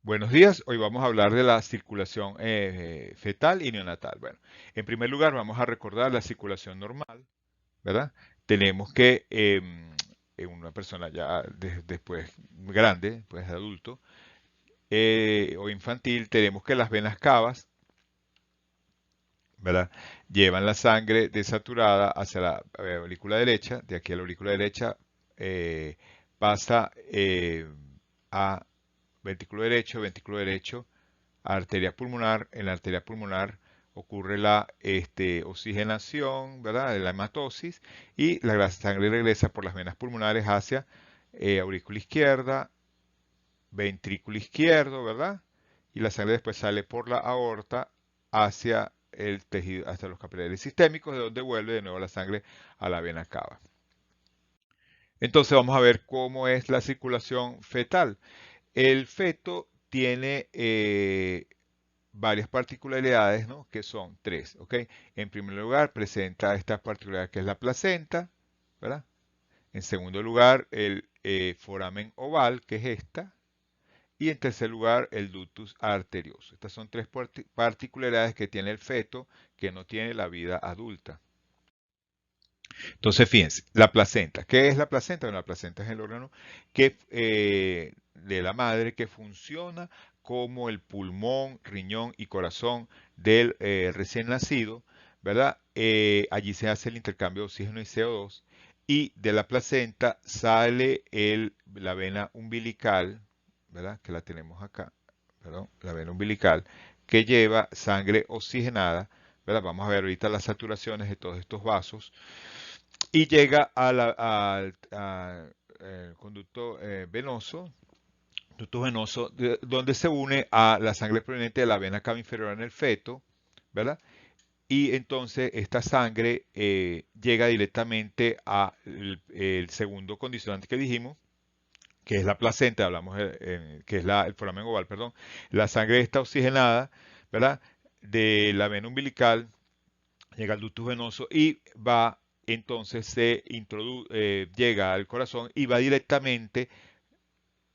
Buenos días, hoy vamos a hablar de la circulación fetal y neonatal. Bueno, en primer lugar vamos a recordar la circulación normal, ¿verdad? Tenemos que en una persona ya después grande, pues adulto o infantil, tenemos que las venas cavas, ¿verdad? Llevan la sangre desaturada hacia la aurícula derecha, de aquí a la aurícula derecha eh, pasa a ventrículo derecho, arteria pulmonar. En la arteria pulmonar ocurre la oxigenación, ¿verdad? De la hematosis y la sangre regresa por las venas pulmonares hacia aurícula izquierda, ventrículo izquierdo, ¿verdad? Y la sangre después sale por la aorta hacia el tejido, hasta los capilares sistémicos, de donde vuelve de nuevo la sangre a la vena cava. Entonces vamos a ver cómo es la circulación fetal. El feto tiene varias particularidades, ¿no? Que son tres, ¿ok? En primer lugar, presenta esta particularidad que es la placenta, ¿verdad? En segundo lugar, el foramen oval, que es esta. Y en tercer lugar, el ductus arterioso. Estas son tres particularidades que tiene el feto que no tiene la vida adulta. Entonces, fíjense, la placenta. ¿Qué es la placenta? Bueno, la placenta es el órgano de la madre que funciona como el pulmón, riñón y corazón del recién nacido, ¿verdad? Allí se hace el intercambio de oxígeno y CO2 y de la placenta sale la vena umbilical, ¿verdad? Que la tenemos acá, perdón, la vena umbilical, que lleva sangre oxigenada, ¿verdad? Vamos a ver ahorita las saturaciones de todos estos vasos y llega al conducto venoso, donde se une a la sangre proveniente de la vena cava inferior en el feto, ¿verdad? Y entonces esta sangre llega directamente al segundo condicionante que dijimos, que es la placenta, que es el foramen oval, perdón. La sangre está oxigenada, ¿verdad? De la vena umbilical llega al ductus venoso y va, entonces llega al corazón y va directamente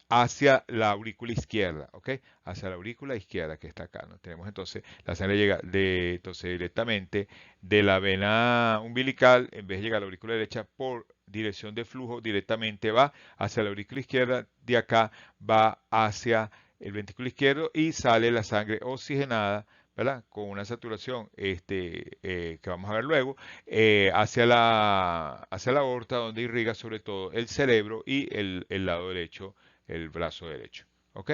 hacia la aurícula izquierda, ¿ok? Hacia la aurícula izquierda que está acá, ¿no? Tenemos entonces, la sangre llega entonces directamente de la vena umbilical, en vez de llegar a la aurícula derecha, por dirección de flujo, directamente va hacia la aurícula izquierda, de acá va hacia el ventrículo izquierdo y sale la sangre oxigenada, ¿verdad? Con una saturación que vamos a ver luego, hacia la aorta, donde irriga sobre todo el cerebro y el lado derecho, el brazo derecho. ¿Ok?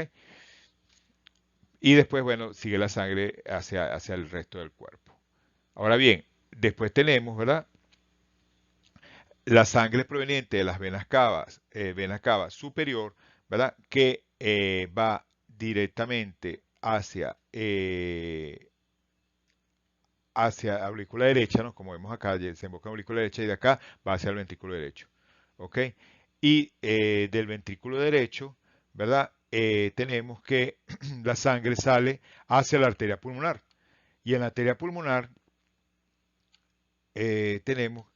Y después, bueno, sigue la sangre hacia el resto del cuerpo. Ahora bien, después tenemos, ¿verdad? La sangre proveniente de las vena cava superior, ¿verdad? Que va directamente hacia la aurícula derecha, ¿no? Como vemos acá, desemboca en la aurícula derecha y de acá va hacia el ventrículo derecho. ¿Ok? Y del ventrículo derecho, ¿verdad? Tenemos que la sangre sale hacia la arteria pulmonar. Y en la arteria pulmonar tenemos,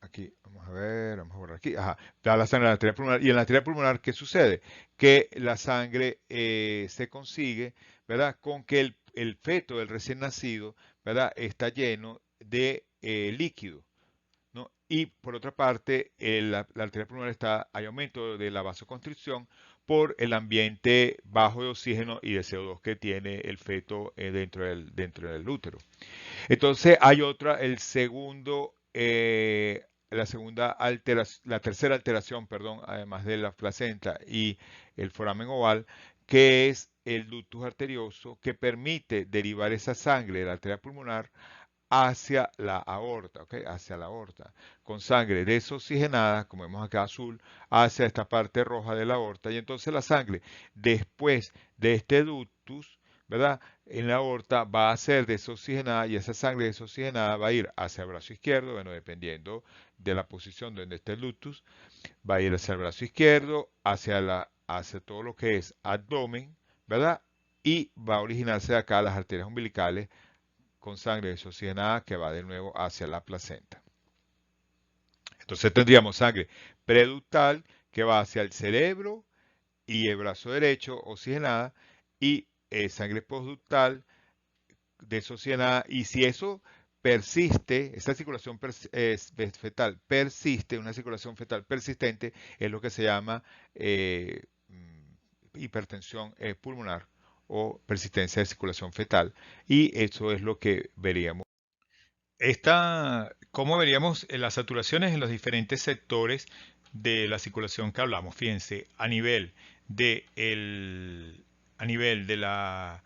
aquí, vamos a ver, vamos a borrar aquí, ajá, da la sangre a la arteria pulmonar. Y en la arteria pulmonar, ¿qué sucede? Que la sangre se consigue, ¿verdad? Con que el feto, el recién nacido, ¿verdad? Está lleno de líquido. ¿No? Y por otra parte, la arteria pulmonar hay aumento de la vasoconstricción por el ambiente bajo de oxígeno y de CO2 que tiene el feto dentro del útero. Entonces hay la tercera alteración, perdón, además de la placenta y el foramen oval, que es el ductus arterioso, que permite derivar esa sangre de la arteria pulmonar hacia la aorta, ¿ok? Hacia la aorta, con sangre desoxigenada, como vemos acá azul, hacia esta parte roja de la aorta. Y entonces la sangre, después de este ductus, ¿verdad? En la aorta va a ser desoxigenada y esa sangre desoxigenada va a ir hacia el brazo izquierdo, bueno, dependiendo de la posición donde esté el ductus, va a ir hacia el brazo izquierdo, hacia todo lo que es abdomen, ¿verdad? Y va a originarse de acá las arterias umbilicales con sangre desoxigenada que va de nuevo hacia la placenta. Entonces tendríamos sangre preductal que va hacia el cerebro y el brazo derecho oxigenada y sangre postductal desoxigenada. Y si eso persiste, esa circulación fetal persiste, una circulación fetal persistente, es lo que se llama hipertensión pulmonar o persistencia de circulación fetal. Y eso es lo que veríamos. ¿Cómo veríamos las saturaciones en los diferentes sectores de la circulación que hablamos? Fíjense, a nivel de la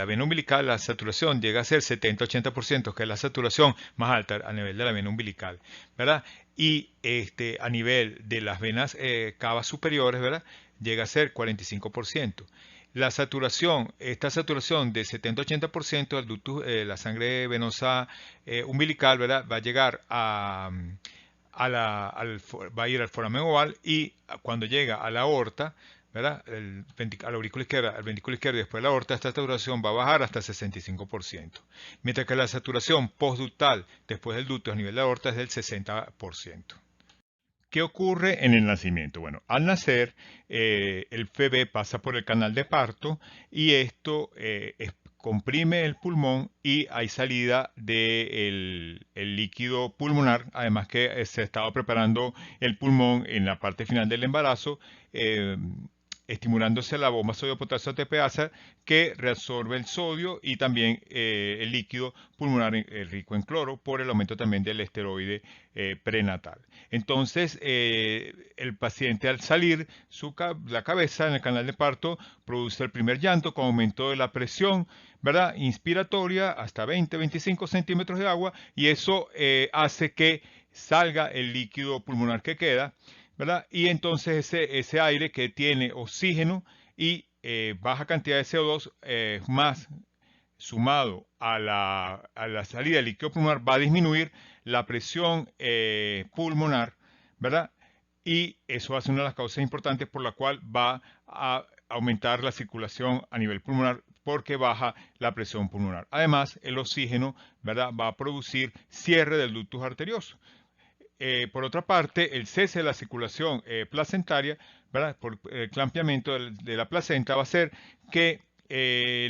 vena umbilical, la saturación llega a ser 70-80%, que es la saturación más alta a nivel de la vena umbilical, ¿verdad? Y a nivel de las venas cavas superiores, ¿verdad? Llega a ser 45%. Esta saturación de 70-80% del ductus, la sangre venosa umbilical, ¿verdad? Va a llegar va a ir al foramen oval y cuando llega a la aorta, ¿verdad? A la aurícula izquierda, al ventrículo izquierdo y después a la aorta, esta saturación va a bajar hasta el 65%. Mientras que la saturación postductal después del ducto a nivel de la aorta es del 60%. ¿Qué ocurre en el nacimiento? Bueno, al nacer, el bebé pasa por el canal de parto y esto comprime el pulmón y hay salida del el líquido pulmonar, además que se estaba preparando el pulmón en la parte final del embarazo, eh, estimulándose la bomba sodio-potasio ATPasa que reabsorbe el sodio y también el líquido pulmonar rico en cloro por el aumento también del esteroide prenatal. Entonces, el paciente al salir, la cabeza en el canal de parto produce el primer llanto con aumento de la presión, ¿verdad? Inspiratoria hasta 20-25 centímetros de agua y eso hace que salga el líquido pulmonar que queda, ¿verdad? Y entonces ese aire que tiene oxígeno y baja cantidad de CO2 más sumado a la salida del líquido pulmonar va a disminuir la presión pulmonar, ¿verdad? Y eso va a ser una de las causas importantes por la cual va a aumentar la circulación a nivel pulmonar porque baja la presión pulmonar. Además, el oxígeno, ¿verdad? Va a producir cierre del ductus arterioso. Por otra parte, el cese de la circulación placentaria, ¿verdad? Por el clampeamiento de la placenta va a hacer que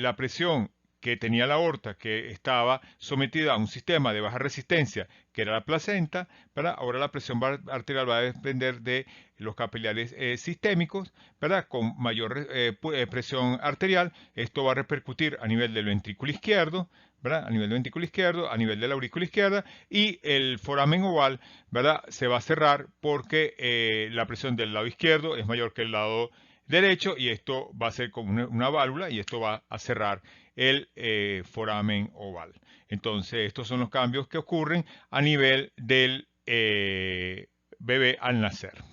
la presión que tenía la aorta, que estaba sometida a un sistema de baja resistencia, que era la placenta, ¿verdad? Ahora la presión arterial va a depender de los capilares sistémicos, ¿verdad? Con mayor presión arterial, esto va a repercutir a nivel del ventrículo izquierdo, ¿verdad? A nivel del ventrículo izquierdo, a nivel de la aurícula izquierda y el foramen oval, ¿verdad? Se va a cerrar porque la presión del lado izquierdo es mayor que el lado derecho y esto va a ser como una válvula y esto va a cerrar el foramen oval. Entonces, estos son los cambios que ocurren a nivel del bebé al nacer.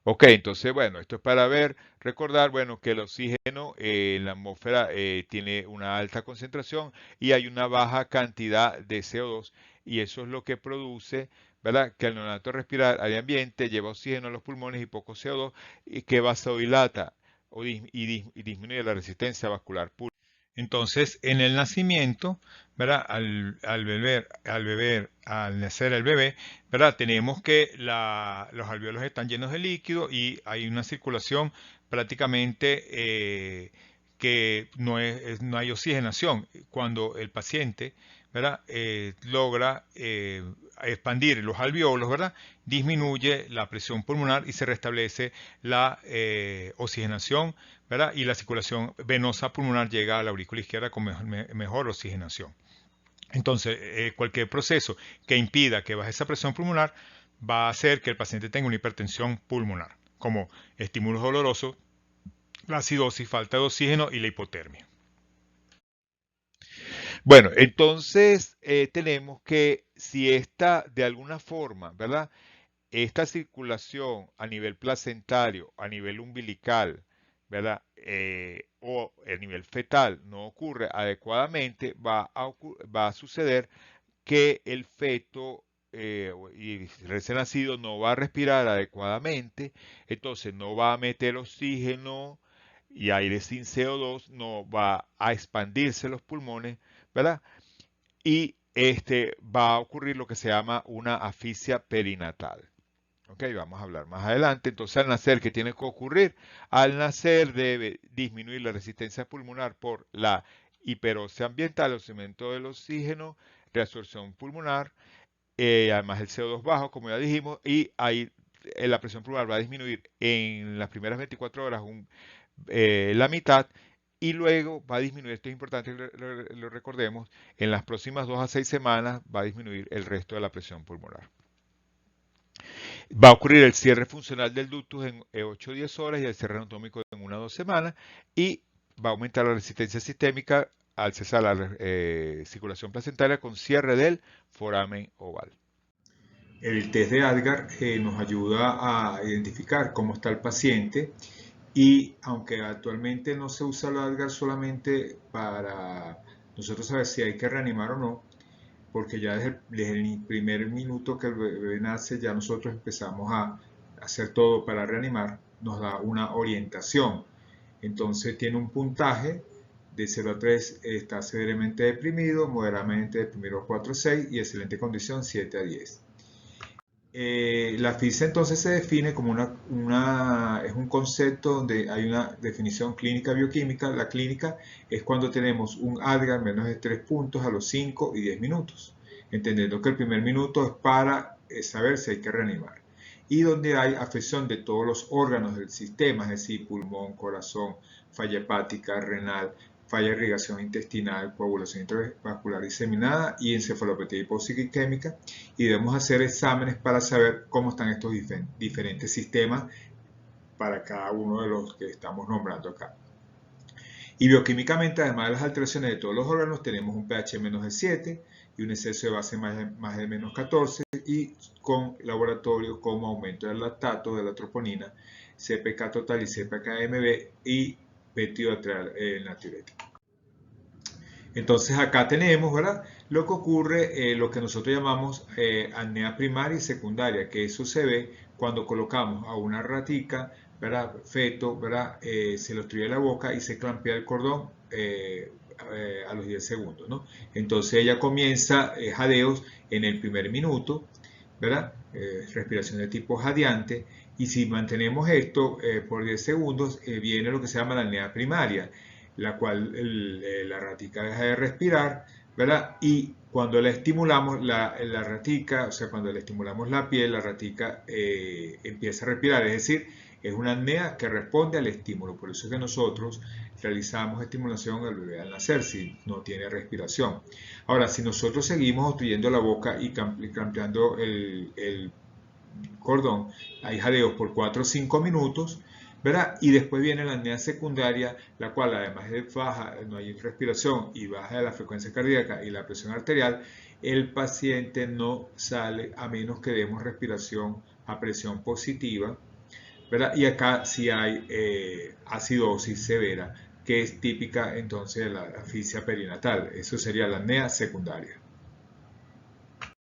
Ok, entonces, bueno, esto es para ver, recordar, bueno, que el oxígeno en la atmósfera tiene una alta concentración y hay una baja cantidad de CO2 y eso es lo que produce, ¿verdad? Que al neonato respirar al ambiente lleva oxígeno a los pulmones y poco CO2 y que vasodilata y disminuye la resistencia vascular pulmonar. Entonces, en el nacimiento, ¿verdad? Al nacer el bebé, ¿verdad? Tenemos que los alvéolos están llenos de líquido y hay una circulación prácticamente que no hay oxigenación. Cuando el paciente, ¿verdad? Logra expandir los alvéolos, ¿verdad? Disminuye la presión pulmonar y se restablece la oxigenación, ¿verdad? Y la circulación venosa pulmonar llega a la aurícula izquierda con mejor oxigenación. Entonces, cualquier proceso que impida que baje esa presión pulmonar va a hacer que el paciente tenga una hipertensión pulmonar, como estímulos dolorosos, la acidosis, falta de oxígeno y la hipotermia. Bueno, entonces tenemos que si esta de alguna forma, ¿verdad? Esta circulación a nivel placentario, a nivel umbilical, ¿verdad? O a nivel fetal no ocurre adecuadamente, va a suceder que el feto y recién nacido no va a respirar adecuadamente, entonces no va a meter oxígeno y aire sin CO2, no va a expandirse los pulmones, ¿verdad? Y va a ocurrir lo que se llama una asfixia perinatal. Ok, vamos a hablar más adelante. Entonces, al nacer, ¿qué tiene que ocurrir? Al nacer debe disminuir la resistencia pulmonar por la hiperoxia ambiental, el aumento del oxígeno, reabsorción pulmonar, además el CO2 bajo, como ya dijimos, y ahí la presión pulmonar va a disminuir en las primeras 24 horas la mitad y luego va a disminuir, esto es importante que lo recordemos, en las próximas 2 a 6 semanas va a disminuir el resto de la presión pulmonar. Va a ocurrir el cierre funcional del ductus en 8 o 10 horas y el cierre anatómico en 1 o 2 semanas y va a aumentar la resistencia sistémica al cesar la circulación placentaria con cierre del foramen oval. El test de Apgar nos ayuda a identificar cómo está el paciente y aunque actualmente no se usa el Apgar solamente para nosotros saber si hay que reanimar o no, porque ya desde el primer minuto que el bebé nace ya nosotros empezamos a hacer todo para reanimar, nos da una orientación. Entonces tiene un puntaje de 0 a 3, está severamente deprimido, moderadamente deprimido 4 a 6 y excelente condición 7 a 10. La asfixia entonces se define como es un concepto donde hay una definición clínica bioquímica. La clínica es cuando tenemos un Apgar menos de 3 puntos a los 5 y 10 minutos, entendiendo que el primer minuto es para saber si hay que reanimar. Y donde hay afección de todos los órganos del sistema, es decir, pulmón, corazón, falla hepática, renal, falla de irrigación intestinal, coagulación intravascular diseminada y encefalopatía hipoglucémica, y debemos hacer exámenes para saber cómo están estos diferentes sistemas para cada uno de los que estamos nombrando acá. Y bioquímicamente, además de las alteraciones de todos los órganos, tenemos un pH menos de 7 y un exceso de base más de menos 14 y con laboratorio como aumento del lactato, de la troponina, CPK total y CPK-MB y betidietral natriurético. Entonces acá tenemos, ¿verdad? Lo que ocurre, lo que nosotros llamamos apnea primaria y secundaria, que eso se ve cuando colocamos a una ratica, ¿verdad? Feto, ¿verdad? Se le obstruye la boca y se clampea el cordón a los 10 segundos, ¿no? Entonces ella comienza jadeos en el primer minuto, ¿verdad? Respiración de tipo jadeante, y si mantenemos esto por 10 segundos, viene lo que se llama la apnea primaria, la cual la ratica deja de respirar, ¿verdad? Y cuando la estimulamos, la ratica, o sea, cuando le estimulamos la piel, la ratica empieza a respirar, es decir, es una apnea que responde al estímulo. Por eso es que nosotros realizamos estimulación al bebé al nacer si no tiene respiración. Ahora, si nosotros seguimos obstruyendo la boca y clampeando el cordón, hay jadeos por 4 o 5 minutos, ¿verdad? Y después viene la apnea secundaria, la cual además de baja, no hay respiración y baja la frecuencia cardíaca y la presión arterial, el paciente no sale a menos que demos respiración a presión positiva, ¿verdad? Y acá sí hay acidosis severa, que es típica entonces de la asfixia perinatal. Eso sería la apnea secundaria.